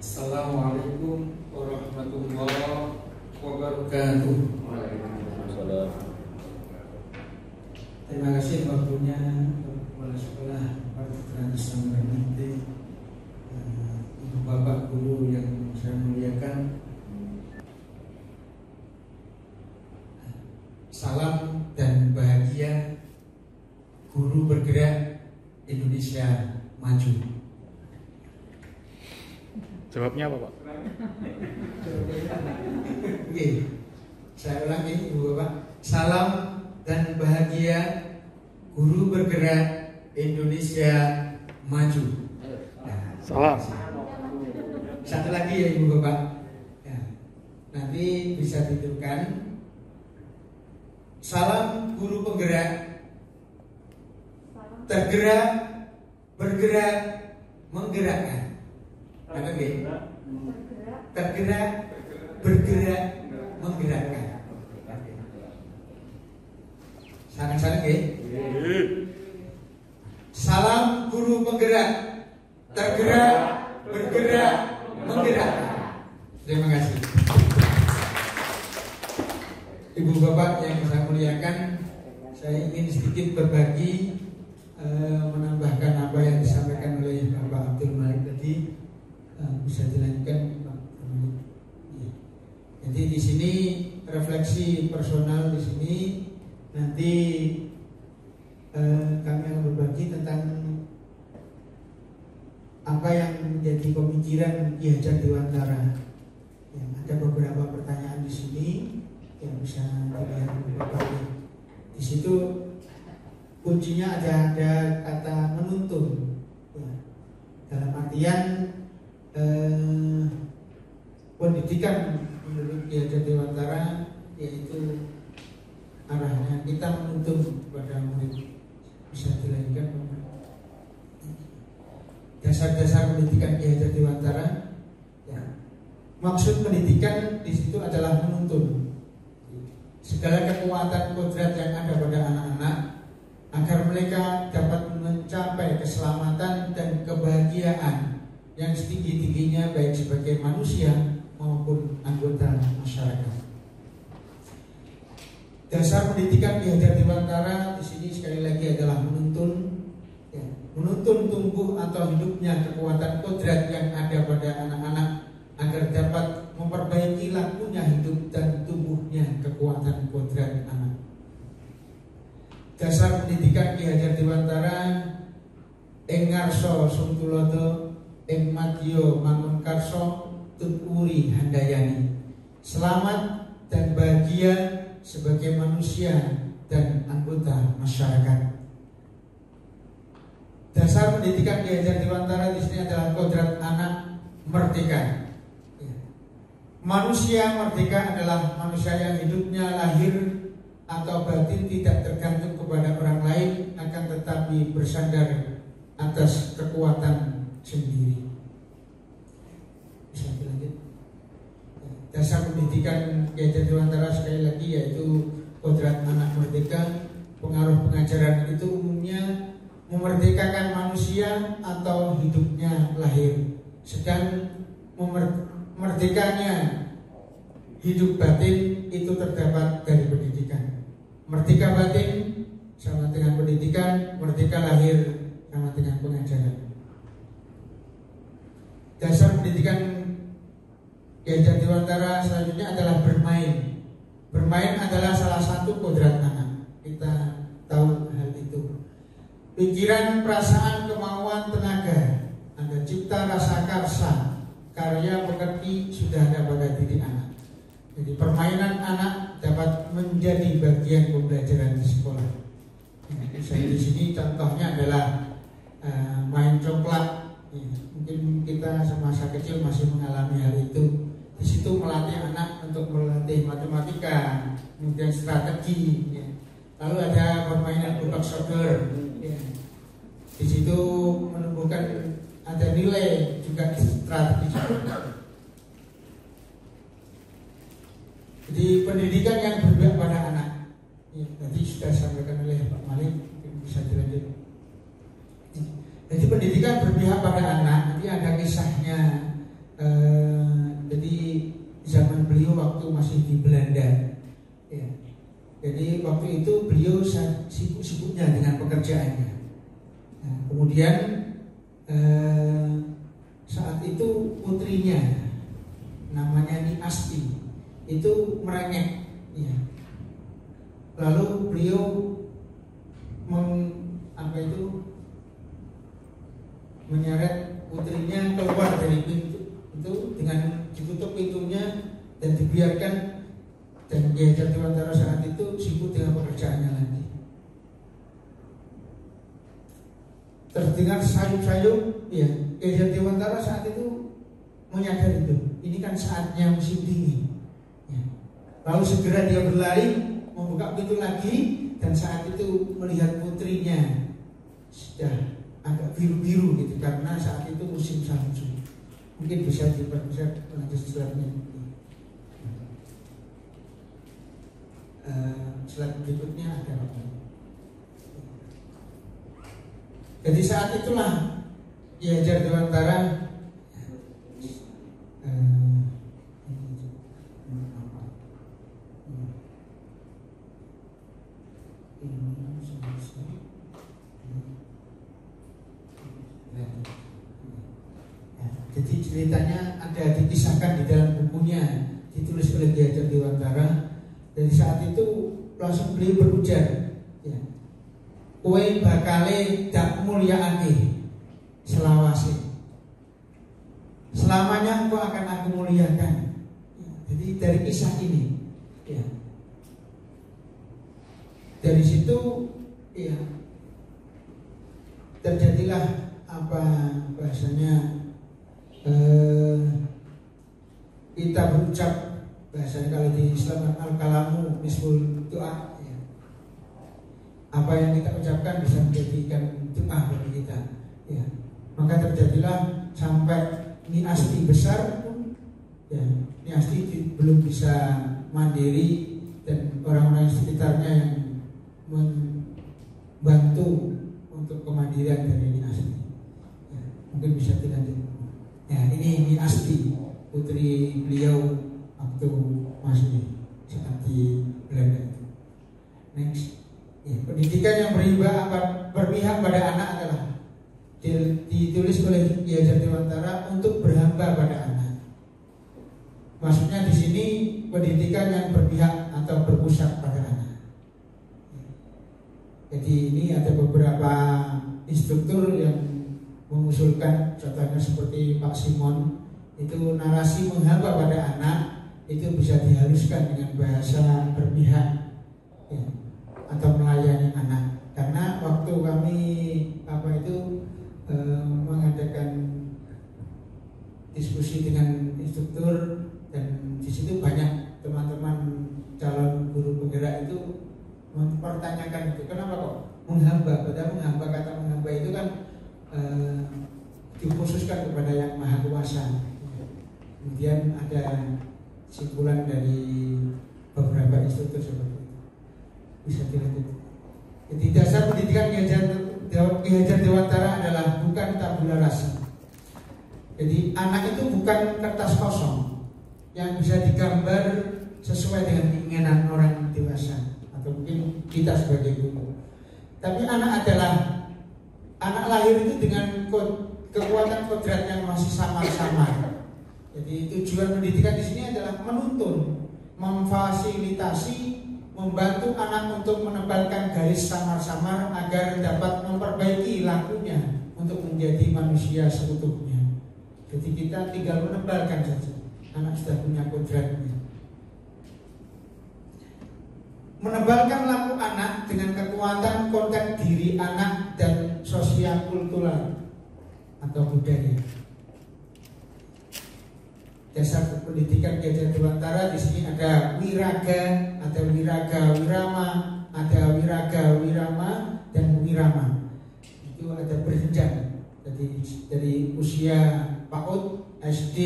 Assalamualaikum warahmatullahi wabarakatuh. Waalaikumsalam. Terima kasih waktunya Kepala Sekolah Partai Islam Berhenti, Ibu Bapak Guru yang saya muliakan. Salam dan bahagia guru bergerak Indonesia maju. Jawabnya apa, Pak? Oke, saya ulangi Ibu Bapak. Salam dan bahagia guru bergerak Indonesia maju. Salam. Satu lagi ya Ibu Bapak. Ya, nanti bisa ditentukan. Salam guru penggerak, tergerak, bergerak, menggerakkan. Ada nggih? Tergerak, bergerak, menggerakkan. Sarang-sarang nggih? Salam guru penggerak, tergerak, bergerak, menggerakkan. Terima kasih. Ibu Bapak yang saya muliakan, saya ingin sedikit berbagi, menambahkan apa yang disampaikan oleh Bapak Abdul Malik tadi. Bisa dilanjutkan Pak. Jadi di sini refleksi personal di sini nanti kami akan berbagi tentang apa yang menjadi pemikiran Ki Hajar Dewantara. Yang ada beberapa pertanyaan di sini yang bisa dilihat Bapak. Di situ kuncinya ada kata menuntun. Ya. Dalam artian pendidikan menurut Ki Hajar Dewantara yaitu arahnya kita menuntun kepada murid. Bisa dilanjutkan dasar-dasar pendidikan Ki Hajar Dewantara. Ya. Maksud pendidikan di situ adalah menuntun segala kekuatan kodrat yang ada pada anak-anak agar mereka dapat mencapai keselamatan dan kebahagiaan yang setinggi-tingginya baik sebagai manusia maupun anggota masyarakat. Dasar pendidikan Ki Hajar Dewantara di sini sekali lagi adalah menuntun, ya, menuntun tumbuh atau hidupnya kekuatan kodrat yang ada pada anak-anak agar dapat memperbaiki lakunya hidup dan tumbuhnya kekuatan kodrat anak. Dasar pendidikan Ki Hajar Dewantara ing ngarsa Suntulodo ing madya mangunkarsa tuturi handayani, selamat dan bahagia sebagai manusia dan anggota masyarakat. Dasar pendidikan Ki Hajar Dewantara di sini adalah kodrat anak merdeka. Ya. Manusia merdeka adalah manusia yang hidupnya lahir atau batin tidak tergantung kepada orang lain, akan tetapi bersandar atas kekuatan sendiri. Bisa dilanjut. Dasar pendidikan Ki Hajar Dewantara sekali lagi yaitu kodrat anak merdeka. Pengaruh pengajaran itu umumnya memerdekakan manusia atau hidupnya lahir, sedang merdekanya hidup batin itu terdapat dari pendidikan. Merdeka batin sama dengan pendidikan, merdeka lahir sama dengan pengajaran. Dasar pendidikan Ki Hajar Dewantara selanjutnya adalah bermain. Bermain adalah salah satu kodrat anak. Kita tahu hal itu. Pikiran, perasaan, kemauan, tenaga, ada cipta, rasa, karsa, karya, mengerti sudah ada pada diri anak. Jadi permainan anak dapat menjadi bagian pembelajaran di sekolah. Saya di sini contohnya adalah main coklat. Ya, mungkin kita semasa kecil masih mengalami hal itu. Di situ melatih anak untuk melatih matematika, kemudian strategi. Ya. Lalu ada permainan blok soccer. Ya. Di situ menumbuhkan ada nilai juga strategi. Jadi pendidikan yang berpihak pada anak. Ya, tadi sudah disampaikan oleh Pak Malik, bisa dilanjut. Jadi pendidikan berpihak pada anak. Nanti ada kisahnya Jadi zaman beliau waktu masih di Belanda, ya. Jadi waktu itu beliau sibuk-sibuknya dengan pekerjaannya. Nah, kemudian saat itu putrinya namanya Ni Asti itu merengek, ya. Lalu beliau menyeret putrinya keluar dari pintu itu dengan ditutup pintunya dan dibiarkan, dan Kiai Jatiwantara saat itu sibuk dengan pekerjaannya lagi. Terdengar sayup-sayup, ya. Kiai Jatiwantara saat itu menyadari itu, ini kan saatnya musim dingin, ya. Lalu segera dia berlari membuka pintu lagi, dan saat itu melihat putrinya sudah agak biru-biru gitu karena saat itu musim salju. Mungkin bisa diperlihat lanjut slide-nya. Slide berikutnya ada apa? Jadi saat itulah Kiai Jatiwantara jadi ceritanya ada dikisahkan di dalam bukunya, ditulis oleh Kiai Jatiwantara. Dari saat itu langsung beliau berujar, ya, kowe bakale dak mulyaake selawase, selamanya engkau akan aku muliakan, ya. Jadi dari kisah ini, ya, dari situ, ya, terjadilah apa bahasanya, kita berucap, bahasanya kalau di Islam al-kalamu misbul doa, ya. Apa yang kita ucapkan bisa menjadikan doa bagi kita, ya. Maka terjadilah sampai Ni Asti besar pun, ya, Ni Asti belum bisa mandiri, dan orang-orang sekitarnya yang membantu untuk kemandirian dari Ni Asti, ya. Mungkin bisa dilanjut. Ya, ini Ni Asti, putri beliau waktu masih saat di Belanda. Next, ya, pendidikan yang berpihak pada anak adalah ditulis oleh Kiai Jatiwantara untuk berhamba pada anak. Maksudnya di sini pendidikan yang berpihak atau berpusat pada anak. Jadi ini ada beberapa instruktur yang mengusulkan, contohnya seperti Pak Simon, itu narasi menghamba pada anak itu bisa dihaluskan dengan bahasa berpihak, ya, atau melayani anak. Karena waktu kami mengadakan diskusi dengan instruktur, dan di situ banyak teman-teman calon guru penggerak itu mempertanyakan itu, kenapa kok menghamba? Padahal kata menghamba itu kan dikhususkan kepada yang Maha Kuasa. Kemudian ada simpulan dari beberapa instruktur seperti itu. Bisa dilanjut. Jadi dasar pendidikan Kiai Jatiwantara adalah bukan tabula rasa. Jadi anak itu bukan kertas kosong yang bisa digambar sesuai dengan keinginan orang dewasa atau mungkin kita sebagai guru. Tapi anak lahir itu dengan kekuatan kodrat yang masih samar-samar. Jadi tujuan pendidikan di sini adalah menuntun, memfasilitasi, membantu anak untuk menebalkan garis samar-samar agar dapat memperbaiki lakunya untuk menjadi manusia seutuhnya. Jadi kita tinggal menebalkan saja, anak sudah punya kodratnya. Menebalkan laku anak dengan kekuatan konteks diri anak dan sosial kultural atau budaya. Dasar pendidikan Kiai Jatiwantara di sini ada wiraga, ada wiraga wirama, ada wiraga wirama, dan wirama. Itu ada berjenjang. Jadi dari usia PAUD, SD,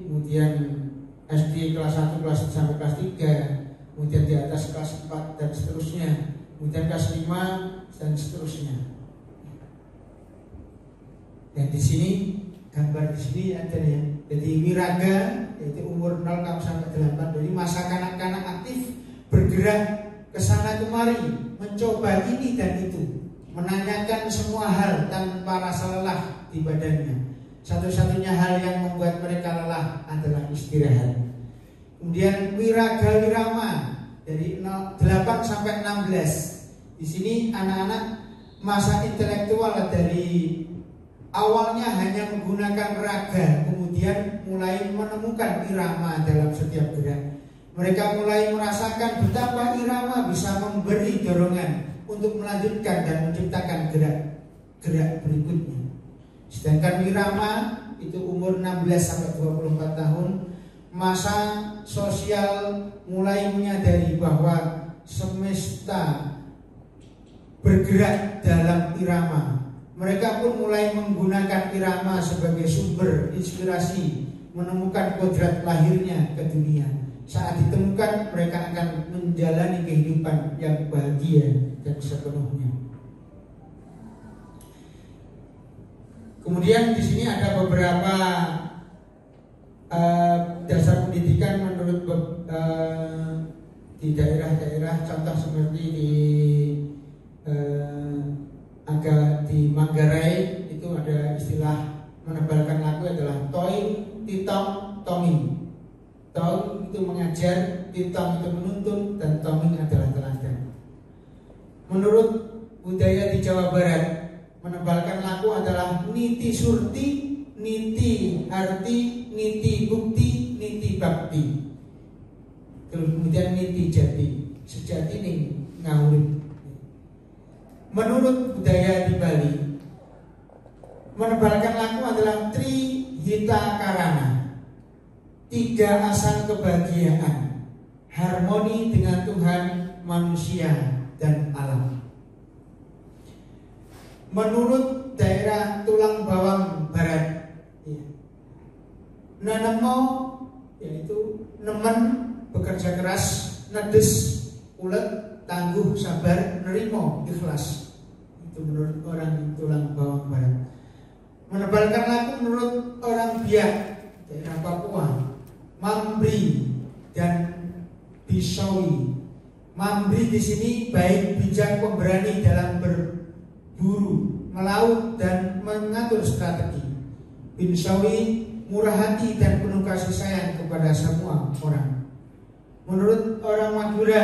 kemudian SD kelas 1, kelas sampai kelas 3, kemudian di atas kelas 4 dan seterusnya, kemudian kelas 5 dan seterusnya. Dan di sini gambar di sini ada yang Jadi wiraga yaitu umur 0 sampai 8. Jadi masa kanak-kanak aktif bergerak ke sana kemari, mencoba ini dan itu, menanyakan semua hal tanpa rasa lelah di badannya. Satu-satunya hal yang membuat mereka lelah adalah istirahat. Kemudian wiraga wirama dari 8 sampai 16. Di sini anak-anak masa intelektual dari awalnya hanya menggunakan raga, kemudian mulai menemukan irama dalam setiap gerak. Mereka mulai merasakan betapa irama bisa memberi dorongan untuk melanjutkan dan menciptakan gerak-gerak berikutnya. Sedangkan wirama itu umur 16 sampai 24 tahun, masa sosial mulai menyadari bahwa semesta bergerak dalam irama. Mereka pun mulai menggunakan irama sebagai sumber inspirasi menemukan kodrat lahirnya ke dunia. Saat ditemukan, mereka akan menjalani kehidupan yang bahagia dan sepenuhnya. Kemudian di sini ada beberapa dasar pendidikan menurut di daerah-daerah, contoh seperti di Manggarai itu ada istilah menebalkan lagu adalah toy, titong, toming. Toy itu mengajar, titong itu menuntun, dan toming adalah teladan. Menurut budaya di Jawa Barat, menebalkan laku adalah niti surti, niti arti, niti bukti, niti bakti. Kemudian niti jati, sejati ning ngawur. Menurut budaya di Bali, menebalkan laku adalah tri hita karana, 3 asal kebahagiaan, harmoni dengan Tuhan, manusia, dan alam. Menurut daerah Tulang Bawang Barat, nanemo yaitu nemen, bekerja keras, nedes, ulet, tangguh, sabar, nerimo, ikhlas. Itu menurut orang Tulang Bawang Barat. Menebalkan laku menurut orang Biak daerah Papua, Mambri dan Bisawi. Mambri di sini baik, bijak, pemberani dalam berburu, melaut, dan mengatur strategi. Bisawi murah hati dan penuh kasih sayang kepada semua orang. Menurut orang Madura,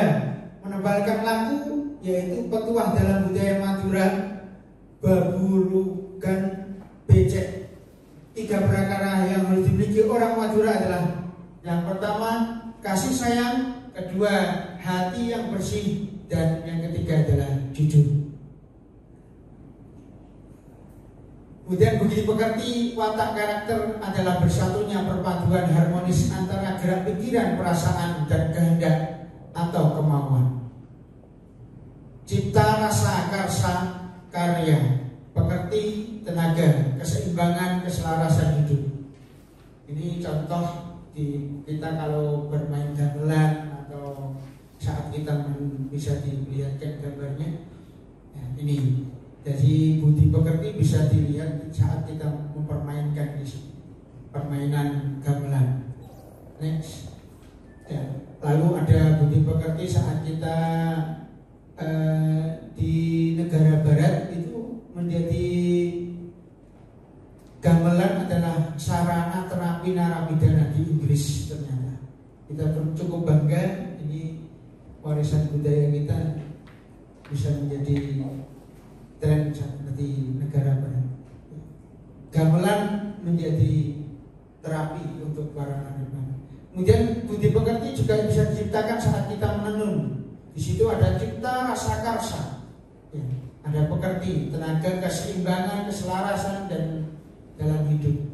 menebalkan laku yaitu petuah dalam budaya Madura, babulugan, becek. 3 perkara yang harus dimiliki orang Madura adalah yang pertama kasih sayang, kedua hati yang bersih, dan yang ketiga adalah jujur. Kemudian budi pekerti, watak karakter adalah bersatunya perpaduan harmonis antara gerak pikiran, perasaan, dan kehendak atau kemauan. Cipta, rasa, karsa, karya, pekerti, tenaga, keseimbangan, keselarasan hidup. Ini contoh kita kalau bermain gamelan atau saat kita bisa dilihatkan gambarnya. Nah, ini. Jadi budi pekerti bisa dilihat saat kita mempermainkan permainan gamelan. Next. Ya. Lalu ada budi pekerti saat kita di negara barat itu menjadi gamelan adalah sarana terapi narapidana di Inggris. Ternyata kita cukup bangga, ini warisan budaya kita bisa menjadi tren seperti negara barat. Gamelan menjadi terapi untuk para narapidana. Kemudian budi pekerti juga bisa diciptakan saat kita menenun. Di situ ada cipta, rasa, karsa. Ya, ada pekerti, tenaga, keseimbangan, keselarasan, dan dalam hidup.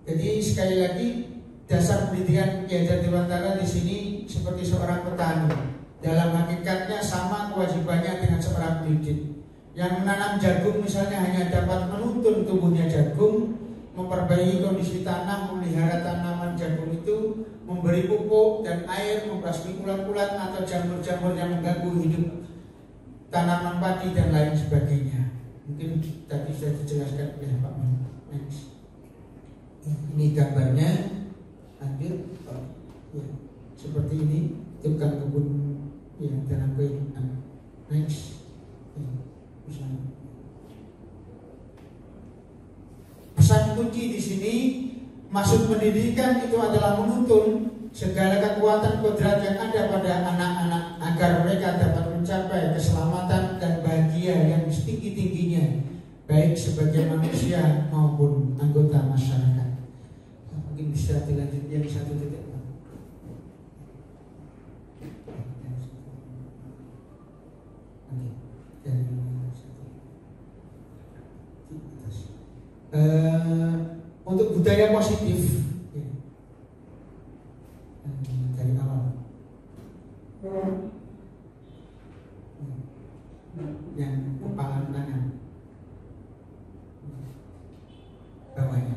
Jadi sekali lagi dasar pendidikan Ki Hajar Dewantara di sini seperti seorang petani. Dalam hakikatnya sama kewajibannya dengan seorang pendidik. Yang menanam jagung misalnya hanya dapat menuntun tumbuhnya jagung, memperbaiki kondisi tanah, memelihara tanaman jagung itu, memberi pupuk dan air, membasmi ulat-ulat atau jamur-jamur yang mengganggu hidup tanaman padi dan lain sebagainya. Mungkin tadi sudah dijelaskan oleh Pak Next. Ini gambarnya, lanjut. Ya, seperti ini tukang kebun ya dalam kehidupan. Next, ya, bisa. Pesan kunci di sini, maksud pendidikan itu adalah menuntun segala kekuatan kodrat yang ada pada anak-anak agar mereka dapat mencapai keselamatan dan bahagia yang setinggi-tingginya, baik sebagai manusia maupun anggota masyarakat. Mungkin bisa dilanjut yang satu titik. Untuk budaya positif ya. Dari awal yang kepala tangan bawahnya.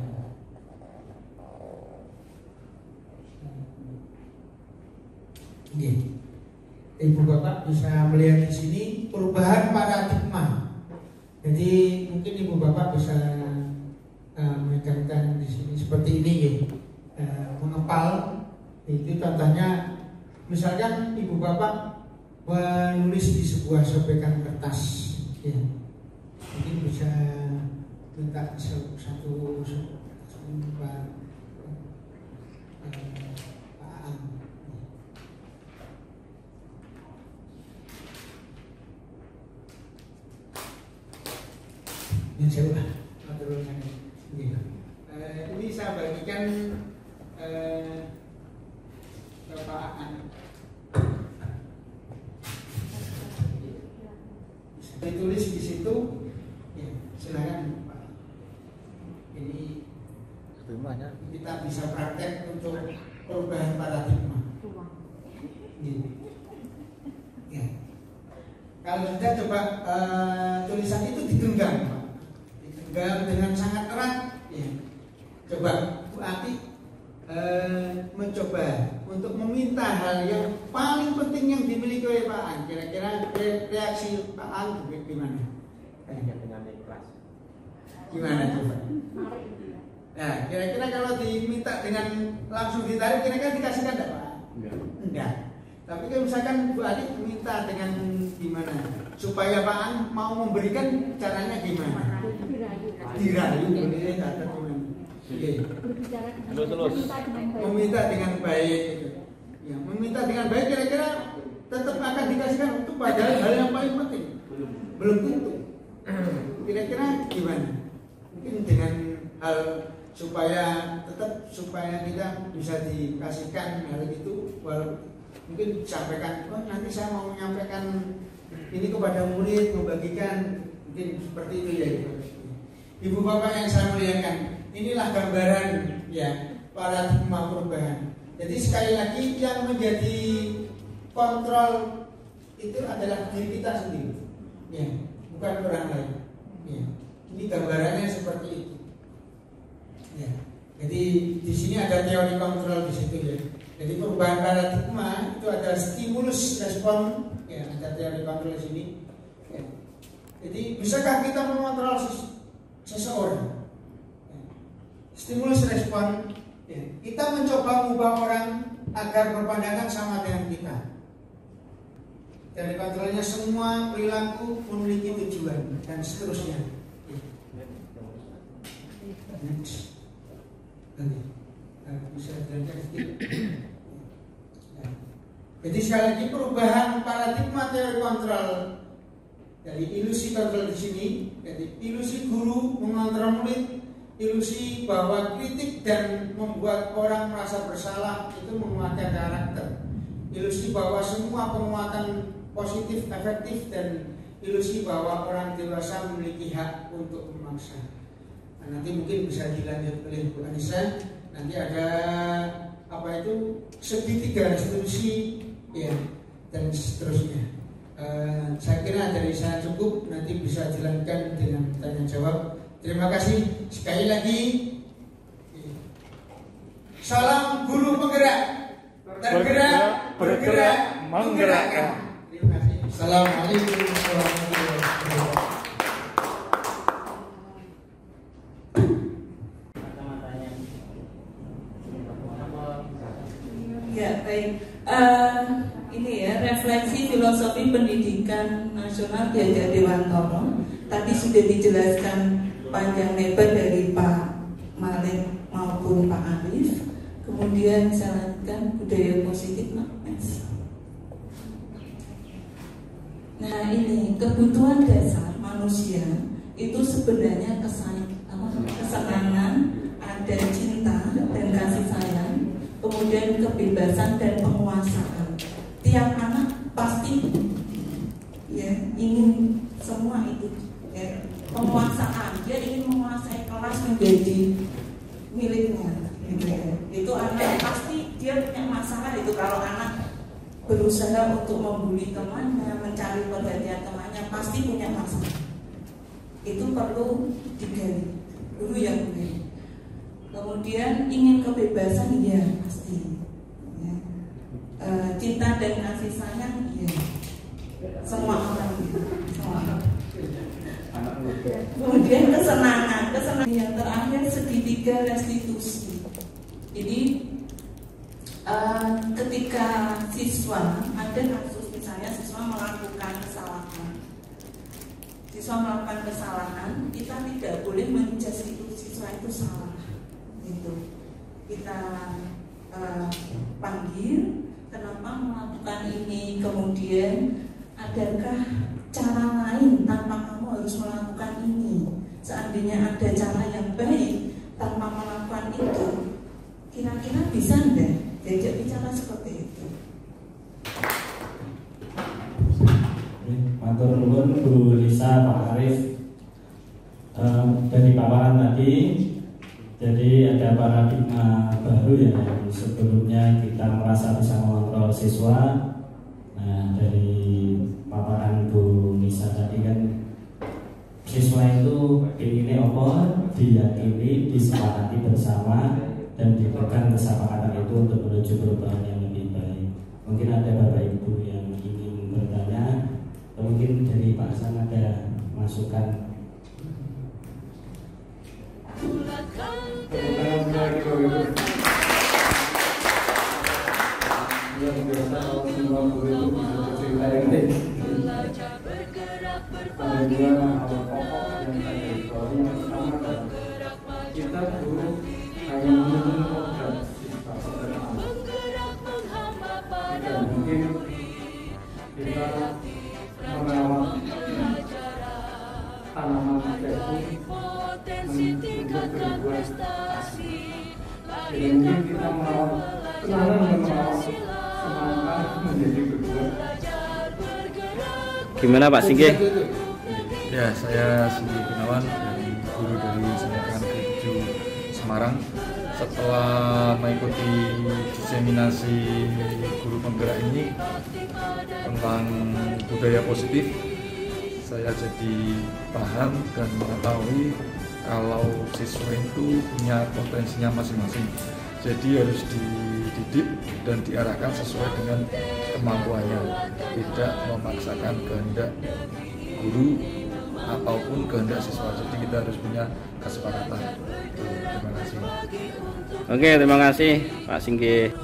Ibu bapak bisa melihat di sini perubahan paradigma. Jadi mungkin ibu bapak bisa megangkan di sini seperti ini ya. Mengepal itu contohnya, misalkan ibu bapak menulis di sebuah sobekan kertas ya. Mungkin bisa minta satu Pak Aan. Yang saya ini saya bagikan Bapak Aan. Ditulis di situ, ya, silakan Pak. Ini kita bisa praktek untuk perubahan paradigma. Ya. Kalau kita coba tulisan itu digenggam, Pak. Digenggam dengan sangat erat. Ya. Coba Bu Ati mencoba untuk meminta hal yang paling penting yang dimiliki oleh Pak An. Kira-kira reaksi Pak An gimana? Dengan ikhlas. Gimana coba? Nah, kira-kira kalau diminta dengan langsung ditarik, kira-kira dikasihkan enggak Pak? Enggak. Tapi kalau misalkan Bu Ati minta dengan gimana? Supaya Pak An mau memberikan, caranya gimana? Dirayu, boleh kata gimana? Meminta dengan baik, ya, meminta dengan baik kira-kira tetap akan dikasihkan untuk padahal hal yang paling penting belum tentu. Kira-kira gimana? Mungkin dengan hal supaya kita bisa dikasihkan hal itu, mungkin disampaikan, oh nanti saya mau menyampaikan ini kepada murid, membagikan, mungkin seperti itu ya. Ibu bapak yang saya muliakan, inilah gambaran ya paradigma perubahan. Jadi sekali lagi yang menjadi kontrol itu adalah diri kita sendiri, ya, bukan orang lain. Ya. Ini gambarannya seperti itu. Ya. Jadi di sini ada teori kontrol di situ ya. Jadi perubahan paradigma itu ada stimulus respon, ya, ada teori kontrol di sini. Ya. Jadi bisakah kita mengontrol seseorang? Stimulus respon, ya. Kita mencoba mengubah orang agar berpandangan sama dengan kita. Dari kontrolnya semua perilaku memiliki tujuan dan seterusnya. Ya. Next. Bisa dilanjutkan sedikit. Ya. Jadi sekali lagi perubahan paradigma teori kontrol dari ilusi kontrol di sini, jadi ilusi guru mengontrol murid, ilusi bahwa kritik dan membuat orang merasa bersalah itu menguatkan karakter. Ilusi bahwa semua penguatan positif efektif, dan ilusi bahwa orang dewasa memiliki hak untuk memaksa. Nah, nanti mungkin bisa dilanjut oleh Bu Anissa. Nanti ada apa itu segitiga restitusi, ya, dan seterusnya. Saya kira dari saya cukup. Nanti bisa dilanjutkan dengan tanya jawab. Terima kasih sekali lagi. Salam guru penggerak, tergerak, bergerak, menggerakkan. Terima kasih. Assalamualaikum warahmatullahi wabarakatuh. Kata-katanya ini ya, refleksi filosofi pendidikan nasional Ki Hajar Dewantoro. Tadi sudah dijelaskan panjang lebar dari Pak Malik maupun Pak Arif. Kemudian saya lanjutkan budaya positif Mas. Nah ini kebutuhan dasar manusia itu sebenarnya kesenangan, ada cinta dan kasih sayang, kemudian kebebasan dan penguasaan. Tiap anak pasti ya ingin semua itu ya, penguasaan, dia ingin menguasai kelas menjadi miliknya gitu ya. Itu anak pasti dia punya masalah itu kalau anak berusaha untuk membuli temannya, mencari perhatian temannya, pasti punya masalah. Itu perlu digali dulu ya Bu. Kemudian ingin kebebasan, ya pasti ya. Cinta dan kasih sayang, ya semua orang ya. Semua orang. Kemudian kesenangan yang terakhir segitiga restitusi. Jadi ketika siswa ada kasus misalnya siswa melakukan kesalahan, kita tidak boleh menjudge itu siswa itu salah, gitu. Kita panggil, kenapa melakukan ini, kemudian adakah cara lain tanpa kamu harus melakukan ini. Seandainya ada cara yang baik tanpa melakukan itu, kira-kira bisa enggak diajak bicara seperti itu? Matur nuwun Bu Lisa, Pak Arif. Dari paparan tadi, jadi ada paradigma baru ya, yang sebelumnya kita merasa bisa mengontrol siswa. Nah, dari paparan Bu Lisa tadi kan, siswa itu inginnya apa, diyakini, disepakati bersama, dan diberikan kesepakatan itu untuk menuju perubahan yang lebih baik. Mungkin ada Bapak Ibu yang ingin bertanya, atau mungkin dari Pak Hasan ada masukan. Kita guru hanya menuntut siswa tidak mungkin kita merawat tanaman tebu meningkatkan prestasi. Jadi mungkin kita merawat tanaman dan merawat semangka menjadi berbuah. Gimana Pak Singgih? Ya, saya Singgih Gunawan, guru dari SMK Negeri 7 Semarang. Setelah mengikuti diseminasi guru penggerak ini tentang budaya positif, saya jadi paham dan mengetahui kalau siswa itu punya potensinya masing-masing. Jadi harus dididik dan diarahkan sesuai dengan kemampuannya, tidak memaksakan kehendak guru ataupun kehendak siswa. Jadi kita harus punya kesepakatan. Terima kasih. Oke, terima kasih Pak Singgih.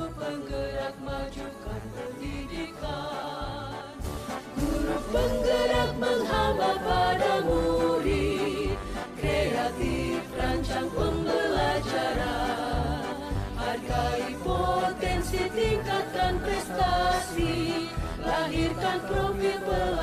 Penggerak menghamba pada murid, kreatif rancang pembelajaran, hargai potensi, tingkatkan prestasi, lahirkan profil pelajar.